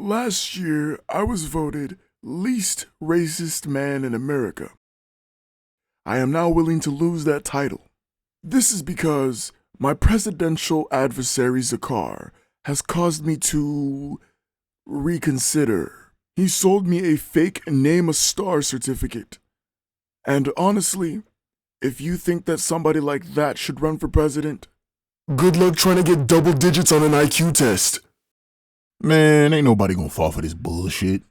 Last year, I was voted least racist man in America. I am now willing to lose that title. This is because my presidential adversary ZAKAR has caused me to reconsider. He sold me a fake Name a Star certificate. And honestly, if you think that somebody like that should run for president, good luck trying to get double digits on an IQ test. Man, ain't nobody gonna fall for this bullshit.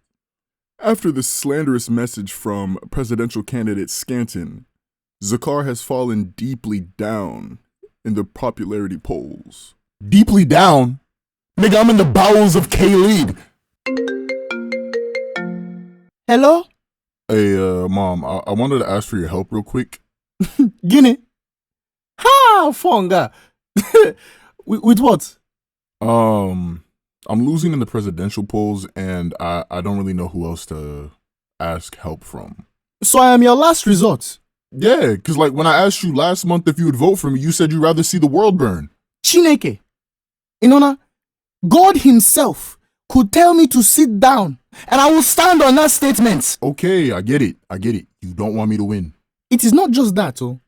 After the slanderous message from presidential candidate Scanton, ZAKAR has fallen deeply down in the popularity polls. Deeply down? Nigga, I'm in the bowels of K-League. Hello? Hey, Mom, I wanted to ask for your help real quick. Guinea? Ha! Fonga! with what? I'm losing in the presidential polls, and I don't really know who else to ask help from. So I am your last resort? Yeah, because like when I asked you last month if you would vote for me, you said you'd rather see the world burn. Chineke. Inona, God himself could tell me to sit down, and I will stand on that statement. Okay, I get it. You don't want me to win. It is not just that, oh.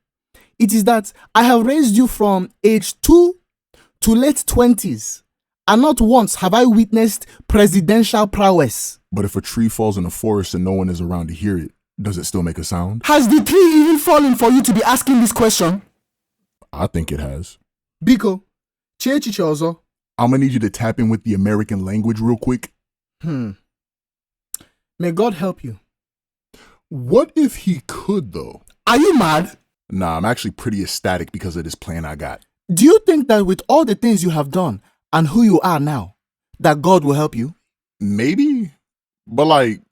It is that I have raised you from age 2 to late 20s, and not once have I witnessed presidential prowess. But if a tree falls in a forest and no one is around to hear it, does it still make a sound? Has the tree even fallen for you to be asking this question? I think it has. Biko, chee echiche ọzọ. I'm gonna need you to tap in with the American language real quick. May God help you. What if he could, though? Are you mad? Nah, I'm actually pretty ecstatic because of this plan I got. Do you think that with all the things you have done and who you are now, that God will help you? Maybe. But like,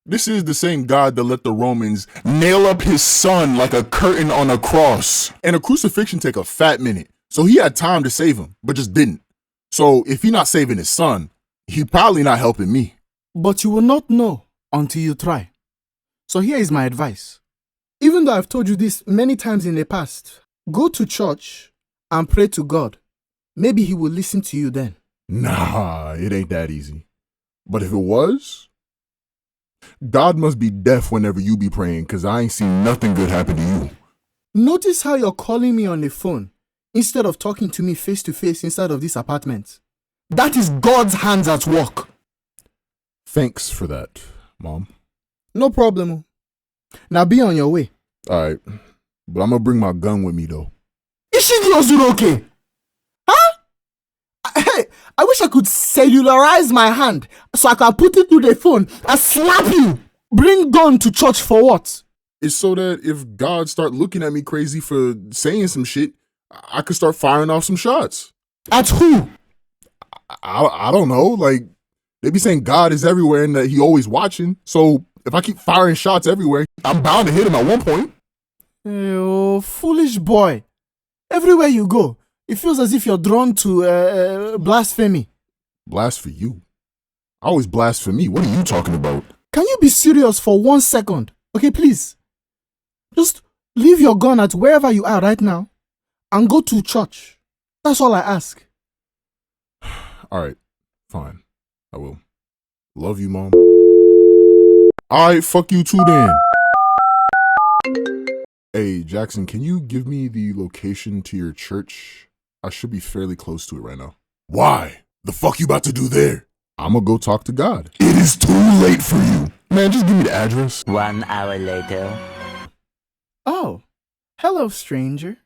this is the same God that let the Romans nail up his son like a curtain on a cross. And a crucifixion take a fat minute. So he had time to save him, but just didn't. So if he not saving his son, he probably not helping me. But you will not know until you try. So here is my advice. Even though I've told you this many times in the past, go to church and pray to God. Maybe he will listen to you then. Nah, it ain't that easy. But if it was, God must be deaf whenever you be praying, because I ain't seen nothing good happen to you. Notice how you're calling me on the phone instead of talking to me face to face inside of this apartment. That is God's hands at work. Thanks for that, Mom. No problem. Now be on your way. Alright, but I'm gonna bring my gun with me though. Is she okay? Huh? Hey, I wish I could cellularize my hand so I can put it through the phone and slap you. Bring gun to church for what? It's so that if God start looking at me crazy for saying some shit, I could start firing off some shots. At who? I don't know. Like, they be saying God is everywhere and that he always watching. So if I keep firing shots everywhere, I'm bound to hit him at one point. Oh, foolish boy. Everywhere you go, it feels as if you're drawn to blasphemy. Blast for you? I always blast for me. What are you talking about? Can you be serious for 1 second? Okay, please. Just leave your gun at wherever you are right now and go to church. That's all I ask. Alright, fine. I will. Love you, Mom. Alright, fuck you too then. Hey, Jackson, can you give me the location to your church? I should be fairly close to it right now. Why? The fuck you about to do there? I'm gonna go talk to God. It is too late for you. Man, just give me the address. 1 hour later. Oh, hello, stranger.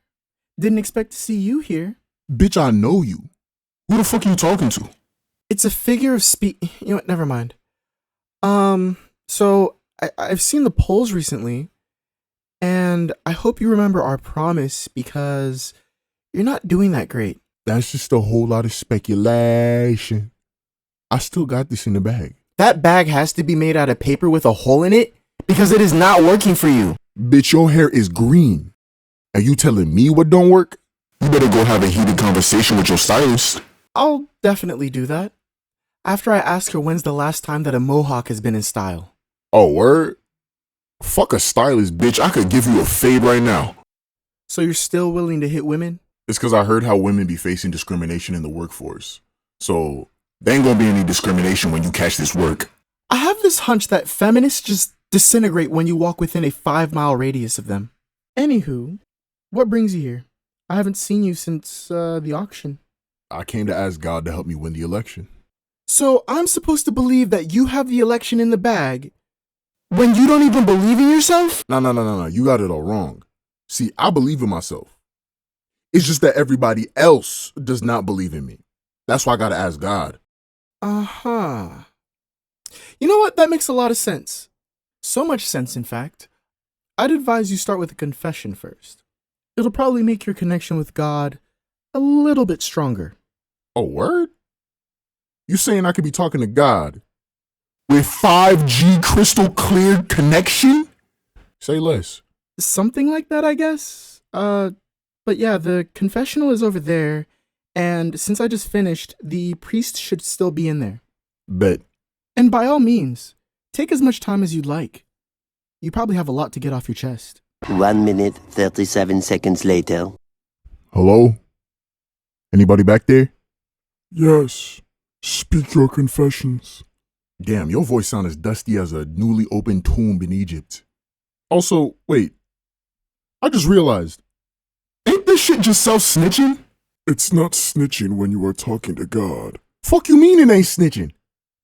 Didn't expect to see you here. Bitch, I know you. Who the fuck are you talking to? It's a figure of speech. You know what? Never mind. So I've seen the polls recently, and I hope you remember our promise because you're not doing that great. That's just a whole lot of speculation. I still got this in the bag. That bag has to be made out of paper with a hole in it because it is not working for you. Bitch, your hair is green. Are you telling me what don't work? You better go have a heated conversation with your stylist. I'll definitely do that. After I ask her when's the last time that a mohawk has been in style. Oh, word? Fuck a stylist, bitch. I could give you a fade right now. So you're still willing to hit women? It's because I heard how women be facing discrimination in the workforce. So There ain't gonna be any discrimination when you catch this work. I have this hunch that feminists just disintegrate when you walk within a 5-mile radius of them. Anywho, what brings you here? I haven't seen you since the auction. I came to ask God to help me win the election. So I'm supposed to believe that you have the election in the bag when you don't even believe in yourself? No. You got it all wrong. See, I believe in myself. It's just that everybody else does not believe in me. That's why I gotta ask God. Uh-huh. You know what? That makes a lot of sense. So much sense, in fact. I'd advise you start with a confession first. It'll probably make your connection with God a little bit stronger. Oh, word? You saying I could be talking to God with 5G crystal clear connection? Say less. Something like that, I guess. But yeah, the confessional is over there, and since I just finished, the priest should still be in there. Bet. And by all means, take as much time as you'd like. You probably have a lot to get off your chest. 1 minute, 37 seconds later. Hello? Anybody back there? Yes, speak your confessions. Damn, your voice sounds as dusty as a newly opened tomb in Egypt. Also, wait. I just realized. Ain't this shit just self-snitching? It's not snitching when you are talking to God. Fuck you mean it ain't snitching?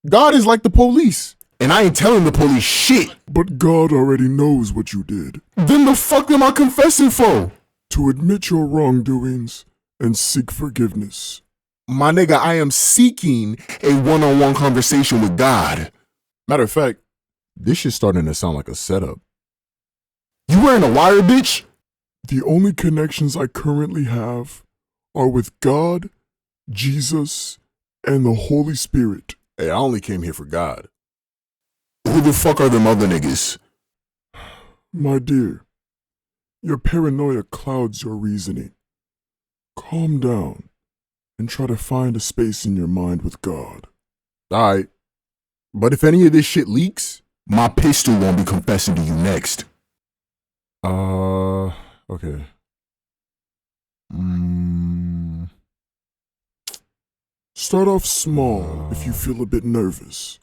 God is like the police. And I ain't telling the police shit. But God already knows what you did. Then the fuck am I confessing for? To admit your wrongdoings and seek forgiveness. My nigga, I am seeking a one-on-one conversation with God. Matter of fact, this shit's starting to sound like a setup. You wearing a wire, bitch? The only connections I currently have are with God, Jesus, and the Holy Spirit. Hey, I only came here for God. Who the fuck are them other niggas? My dear, your paranoia clouds your reasoning. Calm down and try to find a space in your mind with God. Alright, but if any of this shit leaks, my pistol won't be confessing to you next. Okay. Start off small if you feel a bit nervous.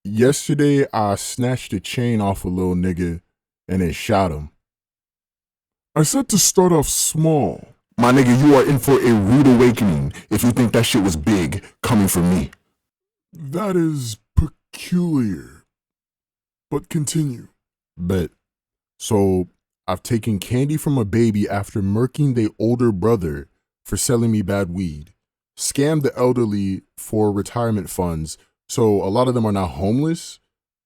Yesterday I snatched a chain off a little nigga and then shot him. I said to start off small. My nigga, you are in for a rude awakening if you think that shit was big coming from me. That is peculiar. But continue. Bet. So, I've taken candy from a baby after murking their older brother for selling me bad weed. Scammed the elderly for retirement funds, so a lot of them are now homeless.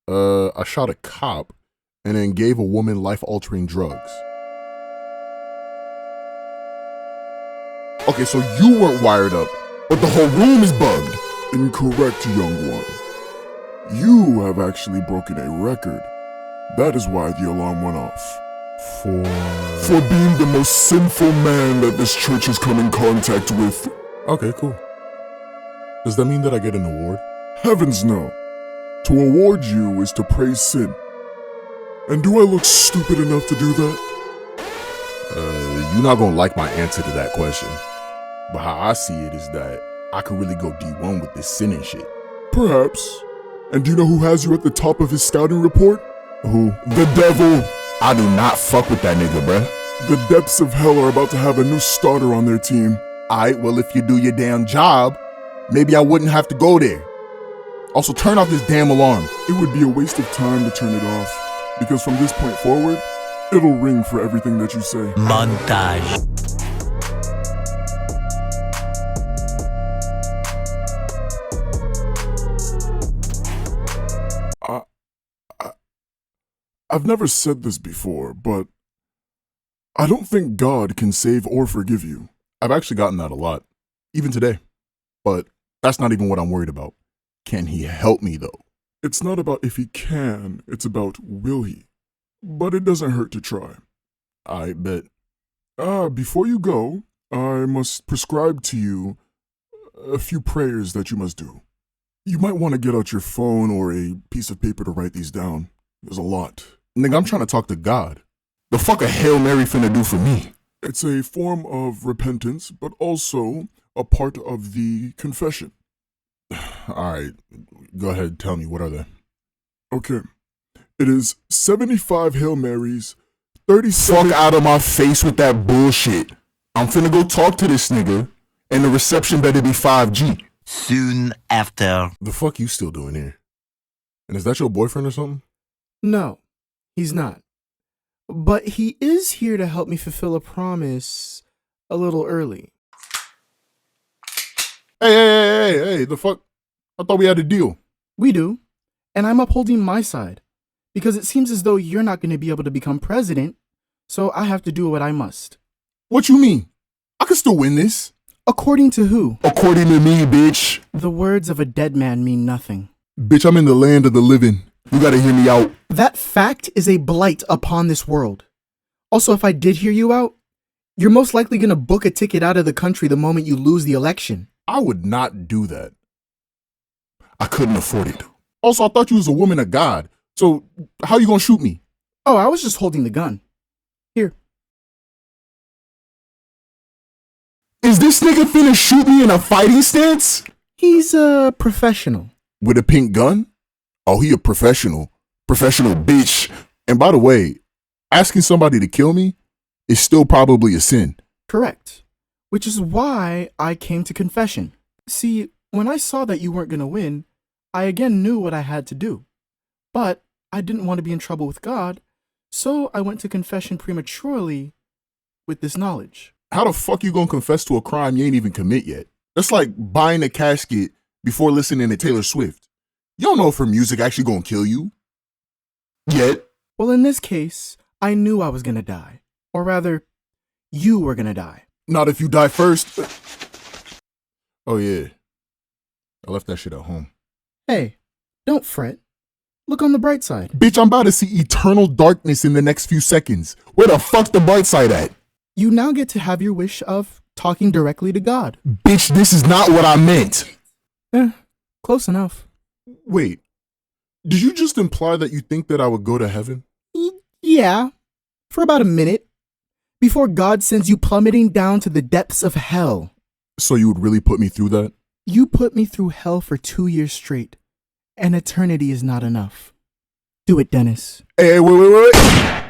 I shot a cop and then gave a woman life-altering drugs. Okay, so you weren't wired up, but the whole room is bugged. Incorrect, young one. You have actually broken a record. That is why the alarm went off. For being the most sinful man that this church has come in contact with. Okay, cool. Does that mean that I get an award? Heavens no. To award you is to praise sin. And do I look stupid enough to do that? You're not gonna like my answer to that question. But how I see it is that I could really go D1 with this sin and shit. Perhaps. And do you know who has you at the top of his scouting report? Who? The devil. I do not fuck with that nigga, bruh. The depths of hell are about to have a new starter on their team. Alright, well if you do your damn job, maybe I wouldn't have to go there. Also, turn off this damn alarm. It would be a waste of time to turn it off, because from this point forward, it'll ring for everything that you say. Montage. I've never said this before, but I don't think God can save or forgive you. I've actually gotten that a lot, even today. But that's not even what I'm worried about. Can he help me though? It's not about if he can, it's about will he. But it doesn't hurt to try. I bet. Before you go, I must prescribe to you a few prayers that you must do. You might want to get out your phone or a piece of paper to write these down. There's a lot. Nigga, I'm trying to talk to God. The fuck a Hail Mary finna do for me? It's a form of repentance, but also a part of the confession. Alright, go ahead, tell me, what are they? Okay. It is 75 Hail Marys, 37... Fuck out of my face with that bullshit. I'm finna go talk to this nigga, and the reception better be 5G. Soon after. The fuck you still doing here? And is that your boyfriend or something? No, he's not. But he is here to help me fulfill a promise a little early. Hey, the fuck? I thought we had a deal. We do. And I'm upholding my side. Because it seems as though you're not going to be able to become president, so I have to do what I must. What you mean? I can still win this. According to who? According to me, bitch. The words of a dead man mean nothing. Bitch, I'm in the land of the living. You gotta hear me out. That fact is a blight upon this world. Also, if I did hear you out, you're most likely going to book a ticket out of the country the moment you lose the election. I would not do that. I couldn't afford it. Also, I thought you was a woman of God. So, how you gonna shoot me? Oh, I was just holding the gun. Here. Is this nigga finna shoot me in a fighting stance? He's a professional. With a pink gun? Oh, he a professional. Professional bitch. And by the way, asking somebody to kill me is still probably a sin. Correct. Which is why I came to confession. See, when I saw that you weren't going to win, I again knew what I had to do. But I didn't want to be in trouble with God, so I went to confession prematurely with this knowledge. How the fuck you gonna confess to a crime you ain't even commit yet? That's like buying a casket before listening to Taylor Swift. You don't know if her music actually gonna kill you. Yet. Well, in this case, I knew I was going to die. Or rather, you were going to die. Not if you die first. Oh yeah. I left that shit at home. Hey, don't fret. Look on the bright side. Bitch, I'm about to see eternal darkness in the next few seconds. Where the fuck the bright side at? You now get to have your wish of talking directly to God. Bitch, this is not what I meant. Close enough. Wait, did you just imply that you think that I would go to heaven? Yeah, for about a minute. Before God sends you plummeting down to the depths of hell. So you would really put me through that? You put me through hell for 2 years straight. An eternity is not enough. Do it, Dennis. Hey, wait.